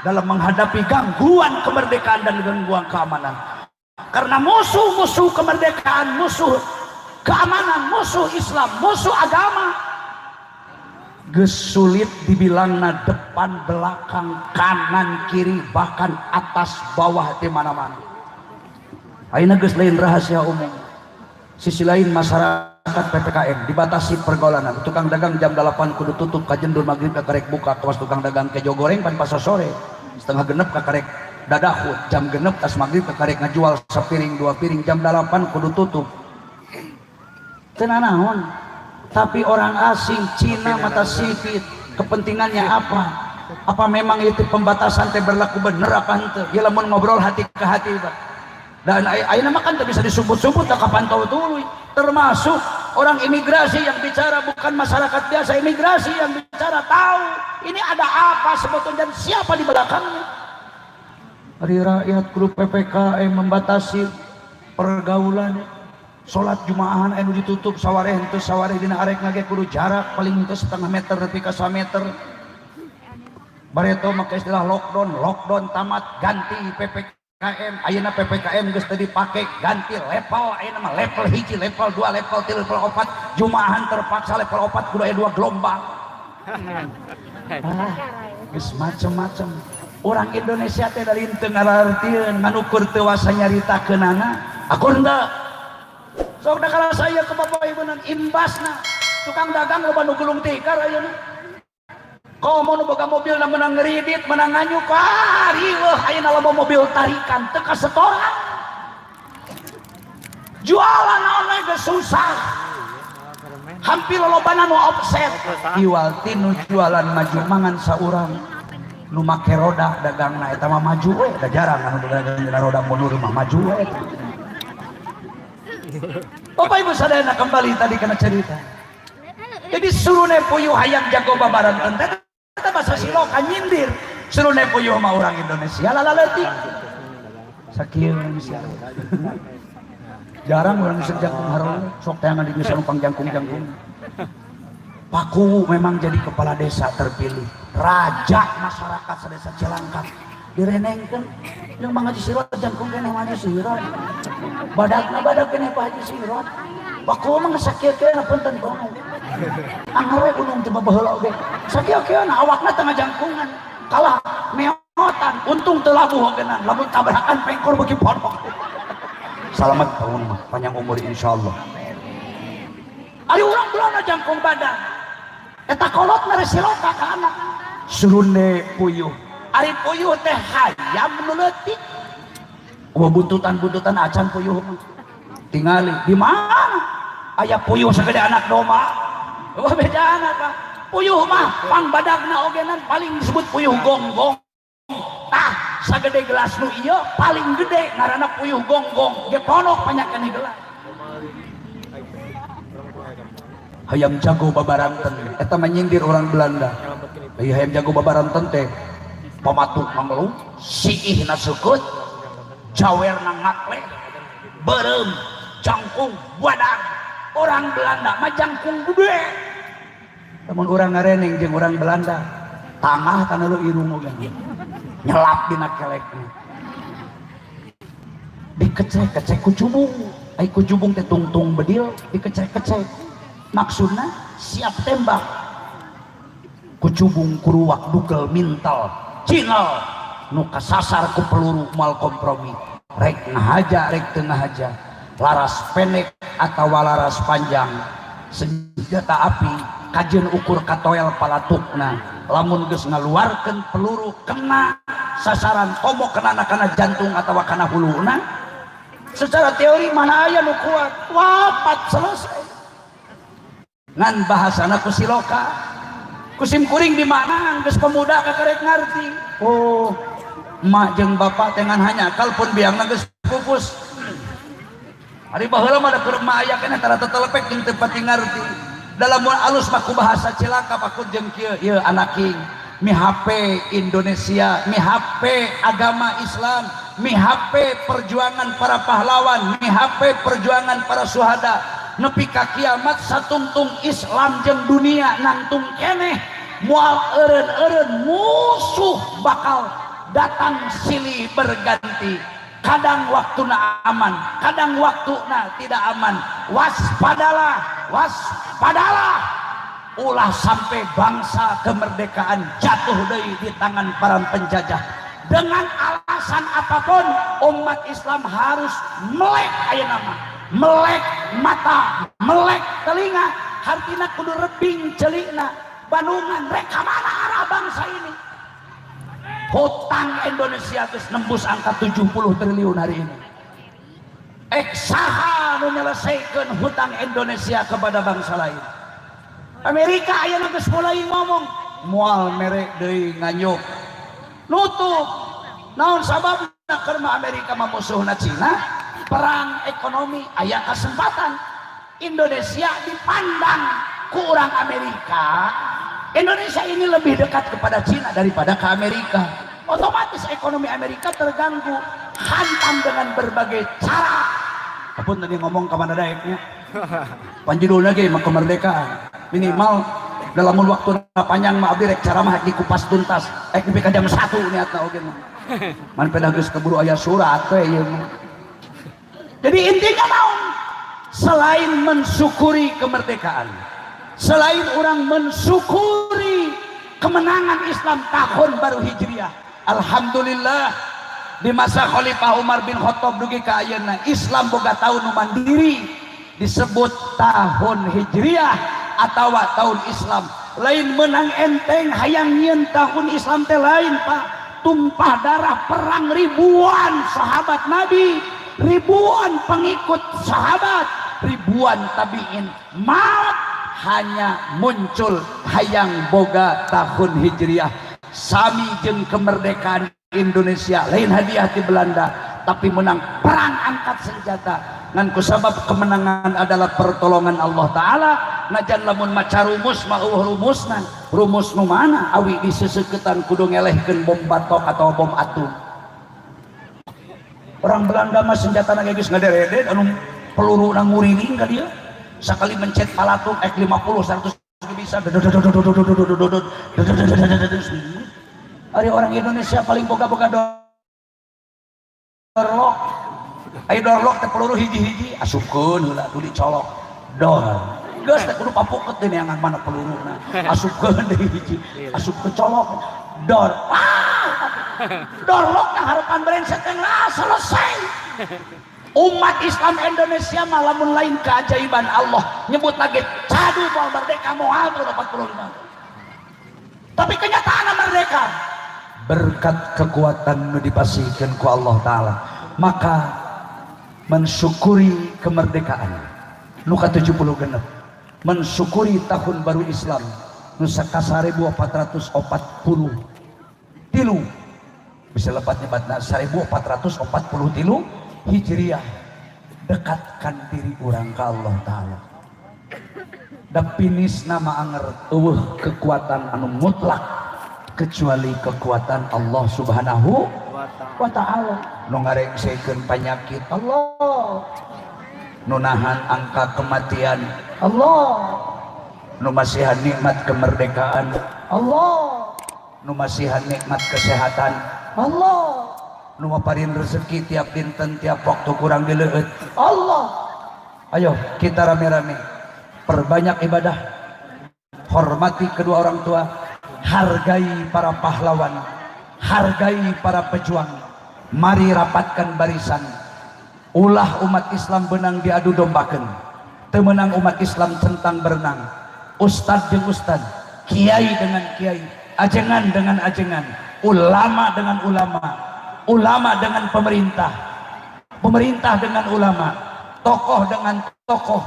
dalam menghadapi gangguan kemerdekaan dan gangguan keamanan. Karena musuh-musuh kemerdekaan, musuh keamanan, musuh Islam, musuh agama, geus sulit dibilangna depan belakang kanan kiri bahkan atas bawah di mana-mana. Ayeuna geus lain rahasia umum. Sisi lain masyarakat PPKM dibatasi pergaulan. Tukang dagang jam 8 kudu tutup, kajendur maghrib kakarek buka, kawas tukang dagang kejo goreng pan pas sore. Setengah genep kakarek dadahut, jam genep tas maghrib kakarek ngajual sapiring 2 piring, jam 8 kudu tutup. Teu naon. Tapi orang asing, Cina mata sipit, kepentingannya apa? Apa memang itu pembatasan teh berlaku bener apa henteu? Ya lamun ngobrol hati ke hati, Pak. Dan ayeuna mah kan teu bisa disebut-sebut tak kapantau tuluy. Termasuk orang imigrasi yang bicara, bukan masyarakat biasa, imigrasi yang bicara tahu ini ada apa sebetulnya dan siapa di belakangnya. Hari rakyat grup PPKM membatasi pergaulan. Sholat Jumaahan anu ditutup sawareh henteu sawareh dina arek ngage kudu jarak paling henteu setengah meter nepi ka 1 meter. Bareto make istilah lockdown tamat ganti PPKM. Ayeuna PPKM geus teu dipake ganti level, ayeuna mah level 1, level 2, level 3, level 4. Jumaahan terpaksa level 4 kudu aya 2 gelombang. Geus macem-macem. Orang Indonesia teh dari henteu ngalartieun nganukur teu wasa nyaritakeunana. Aku henteu. Sok da kala saya ke bapak ibu nan imbasna tukang dagang loba nu gulung tikar ayeuna. Komo nu boga mobil na menang ngeridit, menang nganyuk riweuh ayeuna loba mobil tarikan teu kasetoran. jualan naon ge susah. Hampir lolobana nu offset. Iwal tinu jualan maju mangan saurang. Nu make roda dagangna eta mah maju we, da jarang anu dagang roda mundur mah maju we. Bapak Ibu sadayana kembali tadi kana cerita. Jadi surune puyuh hayang jago babaran teh eta bahasa Siloka nyindir. Surune puyuh mah orang Indonesia lalaletik. Sakieu Indonesia. Jarang orang disebut jangkung haron, sok tayangan di desa numpang jangkung-jangkung. Paku memang jadi kepala desa terpilih, raja masyarakat sedesa Cilangkap. Direnengkeun jeung Mang Haji Sirot jangkung keneh Haji Sirot. Badakna badak keneh Pak Haji Sirot. Paku mah sakieu-kieu punten kono. Anggawe gunung coba baheula oge. Sakieu-kieu awakna tengah jangkungan. Kalah meotan, untung teu labuh ogenan, lamun tabrakan pengkor beuki pondok. Selamat tahun mah, panjang umur insyaallah. Ari urang Belanda jangkung badan. Eta kolot mere Siloka ka anak. Surune puyuh. Ari puyuh teh hayam nu leutik. Buntutan-buntutan acan puyuh mah. Tingali di mana? Aya puyuh sagede anak domba. Beda anak Pak. Puyuh mah pang badagna ogenan paling disebut puyuh gonggong. Tah sagede gelas nu ieu paling gede ngaranna puyuh gonggong ge ponok panyakeun gelas. Hayam jago babaranten eta menyindir orang Belanda. Hayam jago babaranten teh pamatuk mangelu siihna sukut jawerna ngakle beureum jangkung badag. Orang Belanda mah jangkung gede. Lamun urang ngareneng jeung urang Belanda tangah kana lu irung oge nyelap dina kelekna. Dikecek-kecek ku jubung. Ai ku jubung teh tungtung bedil dikecek-kecek. Maksudna siap tembak. Ku jubung kuruwak dugel mintal cinal nu kasasar ku peluru moal kompromi. Rek ngahaja rek teu ngahaja. Laras pendek atawa laras panjang. Senjata api kajeun ukur katoel palatukna. Lamun geus ngaluarkeun peluru kena sasaran tomok kena jantung atau kana huluna, secara teori mana aya nu kuat wapat selesai. Ngan bahasana ku Siloka kusim kuring di mana geus pemuda kakarek ngarti. Oh emak jeung bapak tengan hanya kalpun biangna geus pupus. Ari baheula mah da keur emak aya keneh tara tetelepek jeung teu pati ngarti. Dalam alus maku bahasa Cilangkap aku jeung kieu ieu anak king mi HP Indonesia, mi HP agama Islam, mi HP perjuangan para pahlawan, mi HP perjuangan para syuhada. Nepi ka kiamat satungtung Islam jeung dunia nangtung keneh moal eureun-eureun musuh bakal datang silih berganti. Kadang waktuna aman, kadang waktuna tidak aman. Waspadalah, waspadalah. Ulah sampai bangsa kemerdekaan jatuh deui di tangan para penjajah. Dengan alasan apapun umat Islam harus melek ayeuna mah. Melek mata, melek telinga, hartina kudu rebing celikna. Bandungan rek ka mana arah bangsa ini? Hutang Indonesia terus nembus angka 70 triliun hari ini. Saha nu nyelesaikan hutang Indonesia kepada bangsa lain. Amerika aya geus mulai ngomong moal merek deui nganyuk. Nutup. Naon sababna keur Amerika mah musuhna Cina? Perang ekonomi aya kesempatan. Indonesia dipandang ku urang Amerika. Indonesia ini lebih dekat kepada Cina daripada ke Amerika. Otomatis ekonomi Amerika terganggu, hantam dengan berbagai cara. Apun tadi ngomong ke mana daeknya? Panjudul lagi mah kemerdekaan. Minimal dalam waktu panjang mah abdi rek ceramah dikupas tuntas. Nepi ka jam 1 niatna oge mah. Man pedageus keburu aya surat teh ieu mah. Jadi intinya naon? Selain mensyukuri kemerdekaan, selain orang mensyukuri kemenangan Islam tahun baru Hijriah, alhamdulillah di masa Khalifah Umar bin Khattab dugi ka ayeuna Islam boga tahun mandiri disebut tahun Hijriah atau tahun Islam. Lain menang enteng hayang nyieun tahun Islam teh lain Pak. Tumpah darah perang ribuan sahabat Nabi, ribuan pengikut sahabat, ribuan tabiin, maut hanya muncul hayang boga tahun Hijriah sami jeung kemerdekaan Indonesia lain hadiah di Belanda, tapi menang perang angkat senjata ngan kusabab kemenangan adalah pertolongan Allah Ta'ala. Najan lamun maca rumus rumusnan rumus nu mana awi diseseuketan kudu ngelehkeun bom batok atau bom atom. Orang Belanda mah senjatana geus ngaderedet anu peluru nang nguriring ka dia sakali mencet palatung X50 100 bisa. Ari orang Indonesia paling boga-boga dorlok. Ayo dorlok teh peluru hiji-hiji asupkeun heula kudu dicolok. Dor. Geus teh kudu papuket teh neangan mana peluruna. Asupkeun deui hiji, asupkeun colok. Dor. Dorlok teh harapan brengsek teh selesai. Umat Islam Indonesia malamun lain keajaiban Allah nyebut lagi cadu moal merdeka moal 45. Tapi kenyataan merdeka berkat kekuatan nu dipasihkeun ku Allah Ta'ala. Maka mensyukuri kemerdekaan nu ka-70 genep, mensyukuri tahun baru Islam nu saka 1443 bisa lepat nyebatna 1443 Hijriah. Dekatkan diri orang ke Allah Ta'ala dan pinis nama anger kekuatan anu mutlak kecuali kekuatan Allah Subhanahu wa Ta'ala. Nu ngarengseukeun penyakit Allah, nu nahan angka kematian Allah, nu masihan nikmat kemerdekaan Allah, nu masihan nikmat kesehatan Allah, nu maparin rezeki tiap dinten tiap waktu kurang dileueut Allah. Ayo kita rame-rame perbanyak ibadah, hormati kedua orang tua, hargai para pahlawan, hargai para pejuang. Mari rapatkan barisan, ulah umat Islam benang diadu dombakeun. Teu meunang umat Islam centang berenang, ustad jeung ustad, kiai dengan kiai, ajengan dengan ajengan, ulama dengan ulama, ulama dengan pemerintah, pemerintah dengan ulama, tokoh dengan tokoh.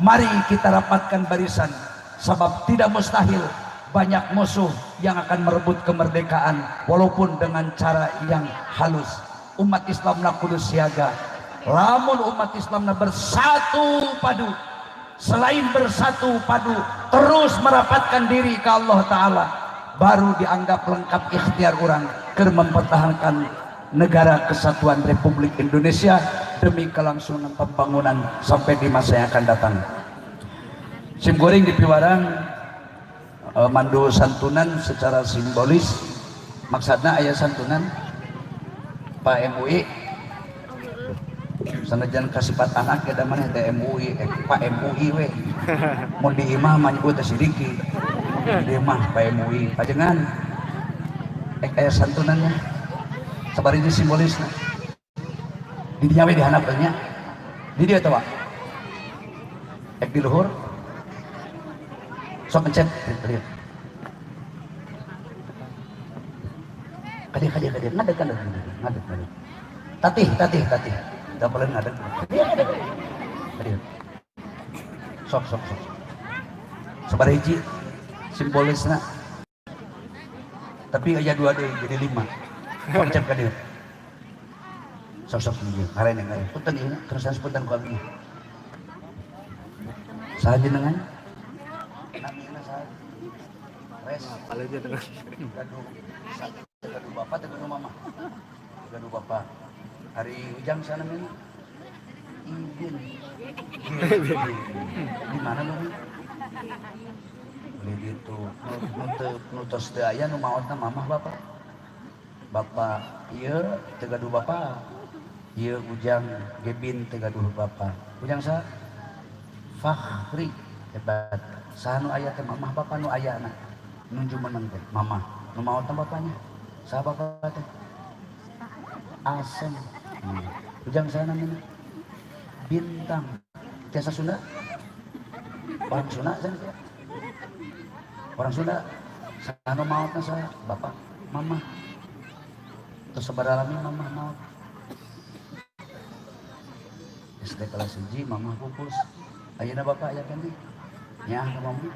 Mari kita rapatkan barisan, sebab tidak mustahil banyak musuh yang akan merebut kemerdekaan walaupun dengan cara yang halus. Umat Islam na kudu siaga. Lamun umat Islam na bersatu padu, selain bersatu padu terus merapatkan diri ke Allah Ta'ala, baru dianggap lengkap ikhtiar orang ke mempertahankan negara kesatuan Republik Indonesia demi kelangsungan pembangunan sampai di masa yang akan datang. Sim goreng di Piwarang mandu santunan secara simbolis, maksudnya ayah santunan Pak MUI sanajan kasifat anak kita mana teh MUI Pak MUI we mau di imah menyebut sedikit di imah Pak MUI pajengan ayah santunannya sabar itu simbolisnya di dinya we dihanapkeunnya di dia teh Pak di luhur sok mencet lihat kadir ngadeg tatih tidak boleh ngadeg kadir sok sabar hiji simbolisnya tapi aya 2 deh jadi 5 sok mencet kadir sok ngaren punten ieu terus punten ku abdi saha jenengan kalau dia dengan gaduh bapak gaduh mama gaduh bapak hari ujang sana memang izin di mana lu boleh gitu nutos teu aya nu maotna mamah bapak ieu teu gaduh bapak ieu ujang gebin teu gaduh bapak ujang saha Fakhri hebat saha nu aya teh mamah bapak nu ayana nunjuk menang teh mama nu maotna bapaknya saha bapak teh Asem ujang sana namanya Bintang tiasa Sunda orang Sunda orang Sunda saha nu maotna saha bapak mama terus sabaralami mama maot SD kelas 1 mama pupus ayeuna bapak aya kan nya ka mama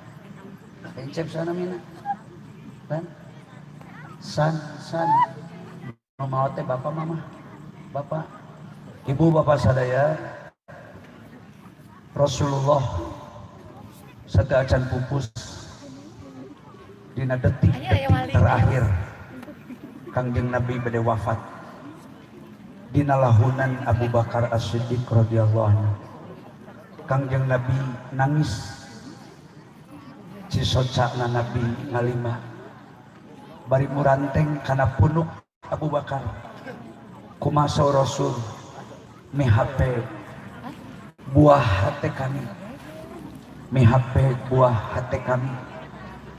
encep sana mina kan san mama teh bapak mama bapak ibu bapak sadaya Rasulullah sadaacan pupus dina detik terakhir Kangjeng Nabi bade wafat dina lahunan Abu Bakar As-Siddiq radhiyallahu anhu. Kangjeng Nabi nangis cisocana Nabi ngalima bari muranteng kana punuk Abu Bakar kumaha Rasul mihape buah hati kami mihape buah hati kami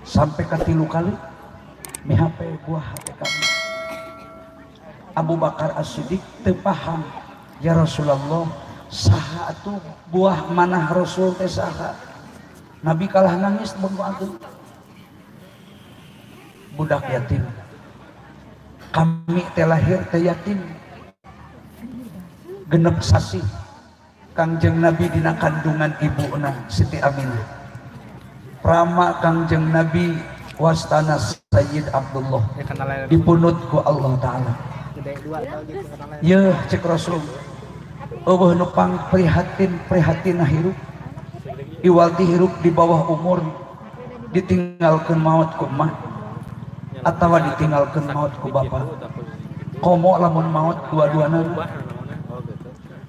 sampai ke 3 kali mihape buah hati kami. Abu Bakar As-Siddiq teu paham ya Rasulullah saha atuh buah manah Rasul teh saha. Nabi kalah nangis bengko agung budak yatim kami teh lahir teh yatim genep sasi Kangjeng Nabi dina kandungan ibuna Siti Aminah prama Kangjeng Nabi wastana Sayyid Abdullah dipunut ku Allah Ta'ala ya cek Rasul eueuh nu pang prihatin hirup iwalti hirup di bawah umur ditinggalkeun maut ku emak atawa ditinggalkeun maut ku bapa komo lamun maut dua-duana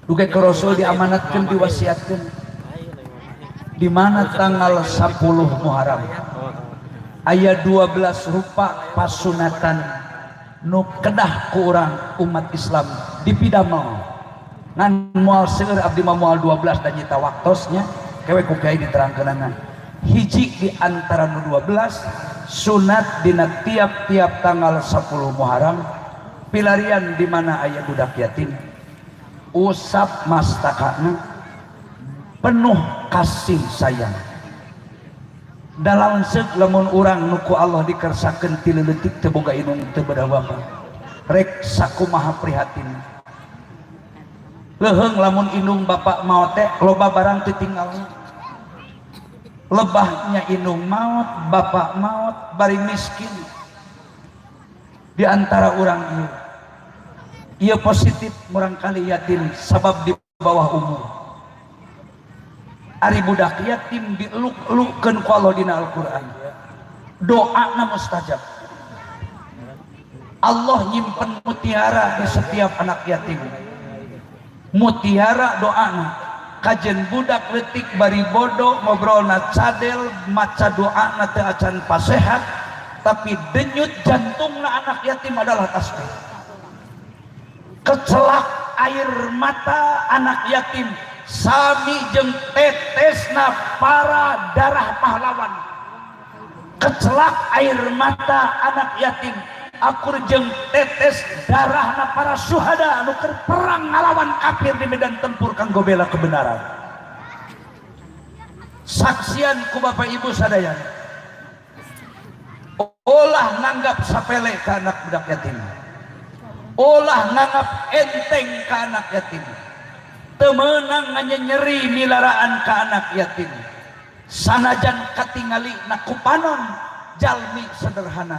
duge ke Rasul diamanatkeun diwasiatkeun di mana tanggal 10 Muharram aya 12 rupa pasunatan nu kedah ku urang umat Islam dipidamel ngan moal seueur abdi mah moal 12 dan nyita waktosnya kewe ku kiai diterangkeunana hiji di antara nu 12 sunat dina tiap-tiap tanggal 10 Muharram pilarian di mana aya budak yatim usap mastakana penuh kasih sayang dalam seuk lamun urang nuku Allah dikersakeun ti leutik teu boga inung teu bapa rek sakumaha prihatin leuheung lamun inung bapak maot teh loba barang teu tinggal lebahnya inung maot bapak maot bari miskin di antara urang ieu positif murangkali yatim sabab di bawah umur ari budak yatim dieluk-elukkeun ku Allah dina Al-Qur'an doana mustajab Allah nyimpen mutiara di setiap anak yatim mutiara doana kajen budak letik bari bodoh ngobrolna cadel maca doana teu acan pasehat tapi denyut jantungna anak yatim adalah tasbih kecelak air mata anak yatim sami jeung tetesna para darah pahlawan kecelak air mata anak yatim akur jeung tetes darahna para syuhada anu keur perang ngalawan kafir di medan tempur kanggo bela kebenaran saksian ku bapak ibu sadaya olah nanggap sapele ka anak budak yatim olah nanggap enteng ka anak yatim temenang nyeri milaraan ke anak yatim sanajan katingali nakupanon jalmi sederhana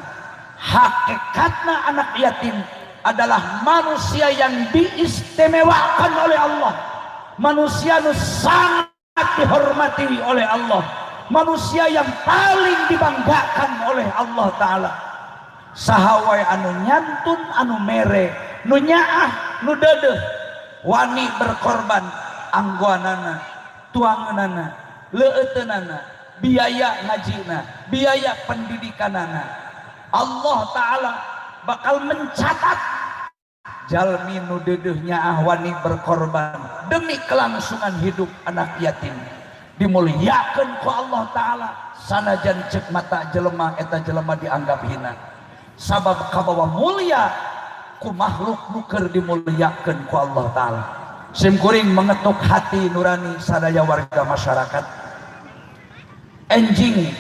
hakikatna anak yatim adalah manusia yang diistimewakan oleh Allah manusia yang sangat dihormati oleh Allah manusia yang paling dibanggakan oleh Allah Ta'ala sahawai anu nyantun anu mere nu nyaah nu dedeh wani berkorban anggoanana tuanganana leuteunana biaya ngajina biaya pendidikanana Allah Ta'ala bakal mencatat jalmi nu deudeuhnya wani berkorban demi kelangsungan hidup anak yatim dimuliakeun ku Allah Ta'ala sanajan cek mata jelema eta jelema dianggap hina sabab kabawa mulia ku makhluk nuker dimuliakeun ku Allah Ta'ala simkuring mengetuk hati nurani sadaya warga masyarakat enjing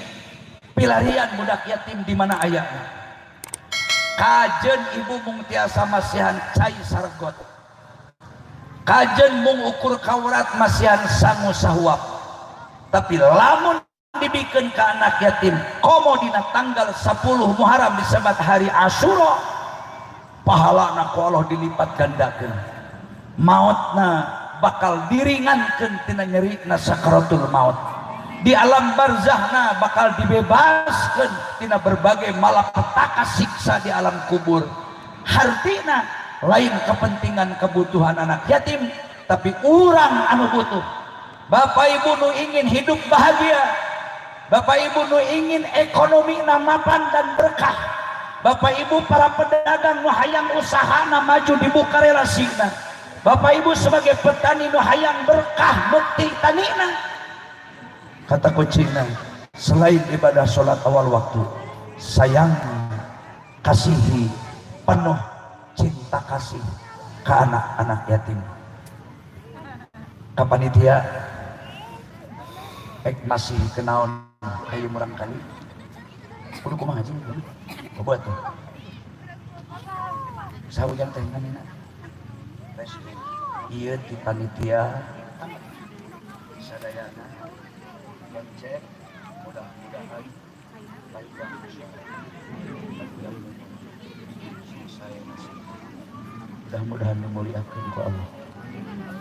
pilarian budak yatim di mana ayahnya kajen ibu mung tiasa masihan cai sargot kajen mung ukur kaurat masihan sangu sahuap, tapi lamun dibikin ke anak yatim komo dina tanggal 10 Muharram disebut hari Asyura, pahalana ku Allah dilipat gandakeun, mautna bakal diringankeun tina nyerina sakaratul maut, di alam barzahna bakal dibebaskeun tina berbagai malapetaka siksa di alam kubur. Hartina lain kepentingan kebutuhan anak yatim, tapi urang anu butuh. Bapak Ibu nu ingin hidup bahagia, Bapak Ibu nu ingin ekonomi mapan dan berkah, Bapak Ibu para pedagang nu hayang usahana maju dibuka relasina, Bapak Ibu sebagai petani nu hayang berkah bukti tanina, kata kucingna selain ibadah sholat awal waktu, sayang, kasihi, penuh cinta kasih ke anak-anak yatim. Kapanitia masih kenaon kayu murang kali kudu kumaha aja buat tuh sahujan teh nganina ieu ti panitia sadayana cek mudah-mudahan mudah-mudahan dimuliakeun ku Allah,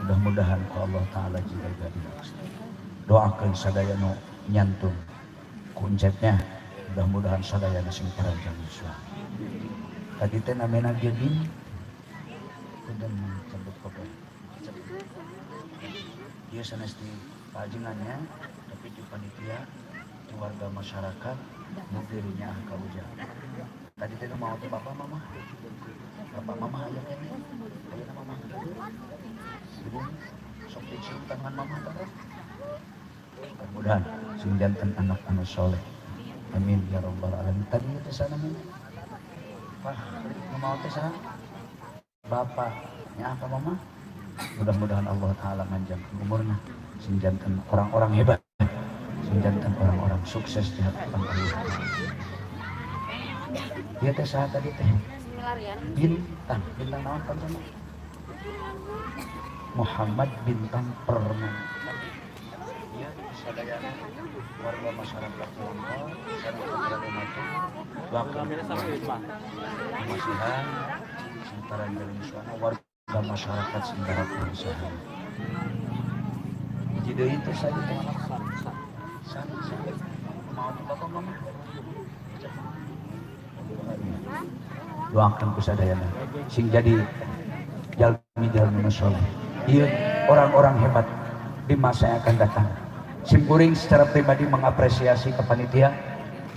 mudah-mudahan ku Allah Ta'ala juga jadi doakan sadaya nu nyantun kuncetnya, mudah-mudahan sadaya nu sing paranjang yuswa. Tadi teh namena gebin kudu sebut kopi dia sanes di pajengannya, tapi di panitia di warga masyarakat mudirinya kauja. Tadi teh mau teh bapak mama aya ini aya mama ibu sok dicium tangan mama teh. Mudah-mudahan sing janten anak anu soleh, amin ya rabbal alamin. Tadi itu sana mana Pak mau teh sana bapaknya apa mama, mudah-mudahan Allah Ta'ala manjangkan umurnya, sing janten orang-orang hebat, sing janten orang-orang sukses di hadapan Allah. Dia teh saha tadi teh bintang naon kan sama Muhammad Bintang Permana. Dia sadayana warga masyarakat Lombok sareng keluarga matu wakil masihan sementara jalan suana warga masyarakat Sindara Perusahaan. Jadi itu saja mau bapak mama doakan kusadayana sing jadi jalmi soleh, iya orang-orang hebat di masa yang akan datang. Simpuring secara pribadi mengapresiasi ke panitia,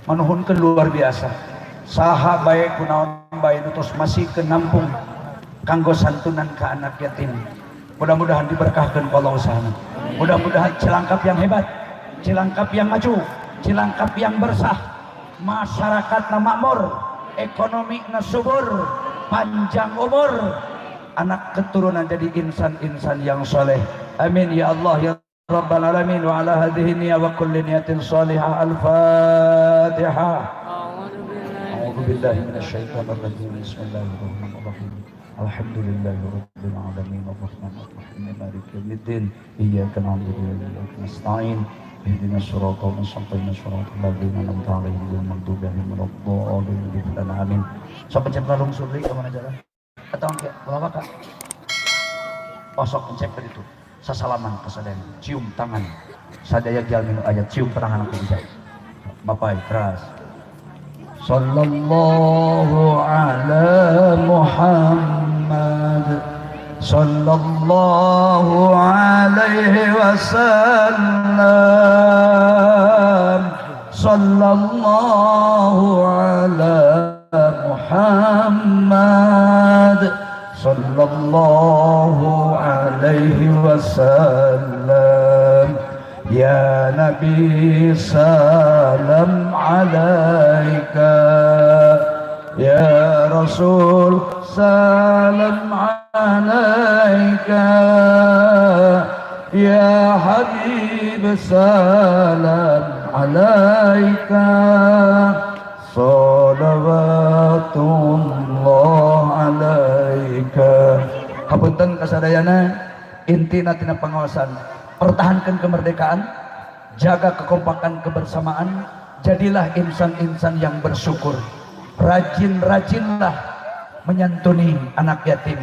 menuhunkeun luar biasa saha bae kunaon bae terus masih ke nampung kanggo santunan ke anak yatim. Mudah-mudahan diberkahkan ku Allah usahana, mudah-mudahan Cilangkap yang hebat, Cilangkap yang maju, Cilangkap yang bersah, masyarakatna makmur, ekonomi na subur, panjang umur, anak keturunan jadi insan-insan yang soleh. Amin ya Allah ya Rabbal alamin. Wa ala hadhihi niyya wa kulli niyatin salihah. Al-Fatihah. A'udzu billahi minasyaitonir rajim. Bismillahirrahmanirrahim. Alhamdulillahirabbil alamin arrahmanir rahim maliki yaumiddin. Iyyaka na'budu wa iyyaka nasta'in. Ihdinas siratal mustaqim siratal ladzina an'amta 'alaihim ghairil maghdubi 'alaihim waladdallin. Amin. Sampai jam kalung suri ke mana jalan? Atau enggak? Bawa Kak. Osok cek tadi itu. Sasalaman kesadaan, cium tangan. Sadaya jalmin ayat cium tangan aku bisa. Bapak keras. Sallallahu ala Muhammad. Sallallahu alaihi wasallam. Sallallahu ala Muhammad. Sallallahu alaihi wasallam. Ya Nabi salam alaika, ya Rasul salam alaika, ya Habib salam alaika. Salawatullah alaika. Hapunten kasadayana intina tina pengawasan, pertahankan kemerdekaan, jaga kekompakan kebersamaan, jadilah insan-insan yang bersyukur, rajin-rajinlah menyantuni anak yatim,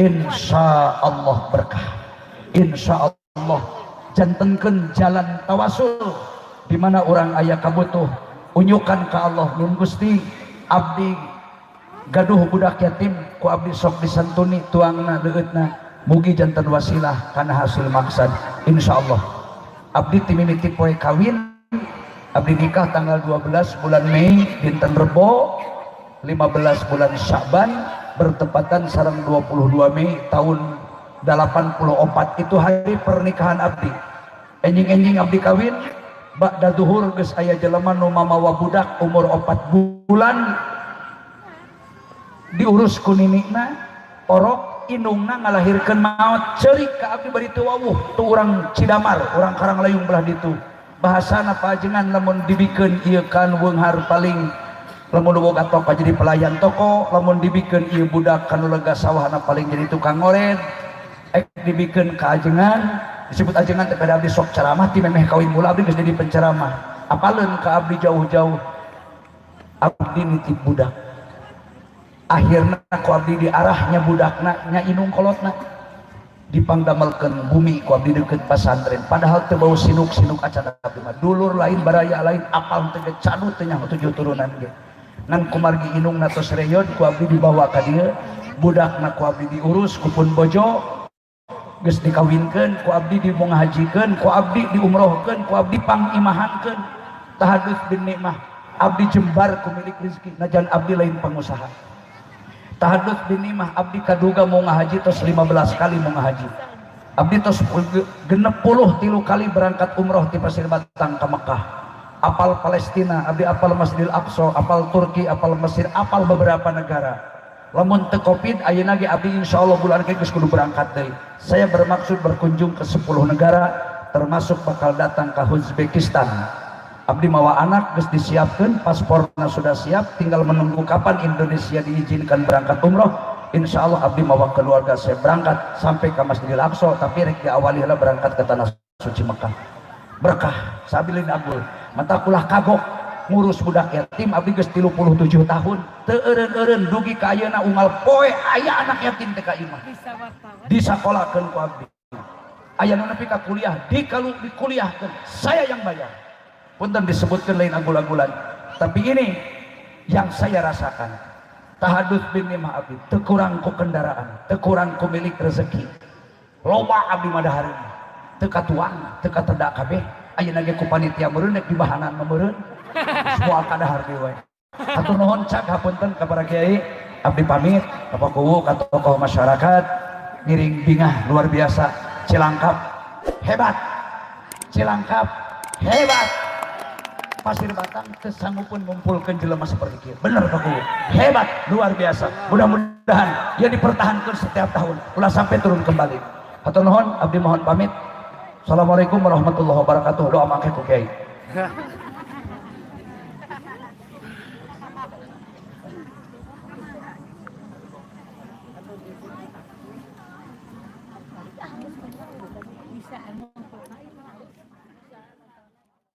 insya Allah berkah, insya Allah. Jantenkeun jalan tawasul di mana orang aya kabutuh, unyukan ka Allah nun Gusti abdi gaduh budak yatim ku abdi sok disantuni tuangna leutna, mugi janten wasilah kana hasil maksad insyaallah. Abdi timimiti poe kawin, abdi nikah tanggal 12 bulan Mei dinten Rebo, 15 bulan Sya'ban bertepatan sareng 22 Mei tahun 84 itu hari pernikahan abdi. Enjing-enjing abdi kawin ba'da duhur geus aya jelema nu mamawa budak umur 4 bulan diurus ku ninikna, orok indungna ngalahirkeun maot, ceurik ka abdi bari teu wawuh tu urang Cidamar, urang Karanglayung belah ditu. Bahasana pajengan lamun dibikeun ieu kan weunghar paling lamun boga toko jadi pelayan toko, lamun dibikeun ieu budak kanu lega sawahna paling jadi tukang ngoret. Dibikeun ka ajengan, disebut ajengan teh kada abdi sok ceramah ti memeh kawin mula abdi geus jadi penceramah. Apaleun ka abdi jauh-jauh abdi nitip budak. Akhirna ku abdi diarahnya budakna nya inung kolotna dipangdamelkeun bumi ku abdi deukeut pasantren, padahal teu bau sinuk-sinuk acan abdi mah dulur lain baraya lain apal teh cadu teh nya 7 turunan ge. Ngan kumargi inungna tos reyon ku abdi dibawa ka dieu, budakna ku abdi diurus ku pun bojo geus dikawinkeun, ku abdi dimongahajikeun, ku abdi diumrohkeun, ku abdi pangimahankeun. Tahadus bin nikmah abdi jembar ku milik rezeki najan abdi lain pengusaha. Tahadus bin nikmah abdi kaduga mau ngahaji tos 15 kali mau ngahaji. Abdi tos 63 kali berangkat umroh di Pasir Batang ke Mekah. Apal Palestina, abdi apal Masjidil Aqsa, apal Turki, apal Mesir, apal beberapa negara. Lamun teu Covid ayeuna ge abdi insyaallah bulan ke geus kudu berangkat deui. Saya bermaksud berkunjung ke 10 negara termasuk bakal datang ke Uzbekistan. Abdi mawa anak geus disiapkeun, pasporna sudah siap, tinggal menunggu kapan Indonesia diizinkan berangkat umroh. Insyaallah abdi mawa keluarga saya berangkat sampai ke Masjidil Aqsa, tapi rek diawali heula berangkat ke tanah suci Mekah. Berkah sabilin agul. Mata kulah kagok ngurus budak yatim abdi geus 37 tahun teu eureun-eureun dugi ka ayeuna unggal poe aya anak yatim teh ka imah disakolahkeun ku abdi. Aya nu nepi ka kuliah dikuliahkeun saya yang bayar. Punten disebutkeun lain agul-agulan, tapi ini yang saya rasakan. Tahadus bin nikmah abdi teu kurang ku kendaraan, teu kurang ku milik rezeki. Loba abdi mah dahareun teu katuang, teu katedak kabeh. Ayeuna ge ku panitia meureun rek dibahanan meureun. Semua kadahar deui we. Hatur nuhun cak hapunten ka para kiai, abdi pamit ka Pakuwu ka tokoh masyarakat, ngiring bingah luar biasa, Cilangkap hebat. Cilangkap hebat. Pasir Batang teu sanggupun ngumpulkeun jelema seperti kieu. Bener Pakuwu. Hebat, luar biasa. Mudah-mudahan ia dipertahankan setiap tahun ulah sampai turun kembali. Hatur nuhun, abdi mohon pamit. Assalamualaikum warahmatullahi wabarakatuh. Doa mangke ku kiai.